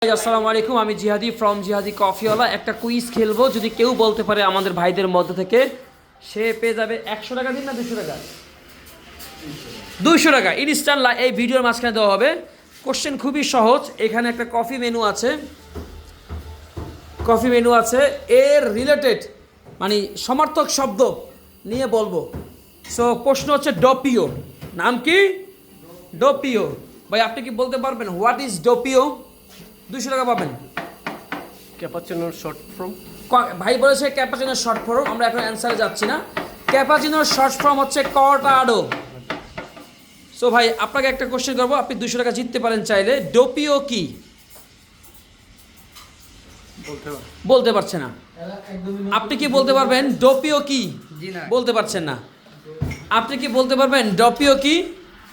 আসসালামু আলাইকুম, আমি জিহাদি ফ্রম জিহাদি কফিওয়ালা। একটা কুইজ খেলবো, যদি কেউ বলতে পারে আমাদের ভাইদের মধ্য থেকে, সে পেয়ে যাবে 100 টাকা। দিন না 200 টাকা? 200 টাকা ইনস্ট্যান্ট এই ভিডিওর মাঝখানে দেওয়া হবে। কোশ্চেন খুবই সহজ। এখানে একটা কফি মেনু আছে, এর রিলেটেড মানে সমার্থক শব্দ নিয়ে বলবো। সো প্রশ্ন হচ্ছে ডোপিও। নাম কি? ডোপিও। ভাই আপনি কি বলতে পারবেন হোয়াট ইজ ডোপিও? 200 টাকা পাবেন। ক্যাপাচিনোর শর্ট ফর্ম। ভাই বলেছে ক্যাপাচিনোর শর্ট ফর্ম। আমরা এখন অ্যান্সারে যাচ্ছি না। ক্যাপাচিনোর শর্ট ফর্ম হচ্ছে কর্টাডো। সো ভাই আপনাকে একটা কোশ্চেন করবো, আপনি 200 টাকা জিততে পারেন চাইলে। ডোপিও কি? বলতে পারছে না। আপনি কি বলতে পারবেন ডোপিও কি? বলতে পারছেন না। আপনি কি বলতে পারবেন ডোপিও কি?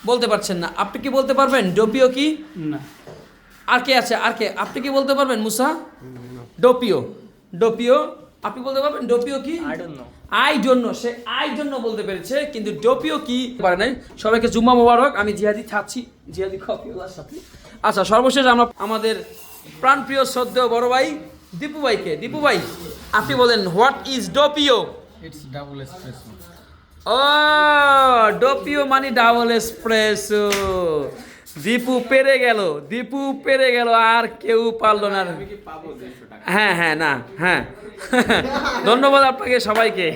বলতে পারছেন না। আপনি কি বলতে পারবেন ডোপিও কি? না। আর কে আছে? আর কে? আপনি কি বলতে পারবেন মুসা? ডোপিও। আপনি বলতে পারবেন ডোপিও কি? I don't know. Say I don't know বলতে পেরেছে, কিন্তু ডোপিও কি পারে নাই। সবাইকে জুম্মা মোবারক। আমি জিহাদি থাকছি জিহাদি কফিওয়ালার সাথে। আচ্ছা, সর্বশেষ আমরা আমাদের প্রাণপ্রিয় শ্রদ্ধেয় বড় ভাই দীপু ভাই আপনি বলেন what is doppio? It's double espresso. ও, ডোপিও মানে ডাবল এসপ্রেসো। দীপু পেরে গেল, আর কেউ পারলো না। হ্যাঁ, না, হ্যাঁ। ধন্যবাদ আপনাকে সবাইকে।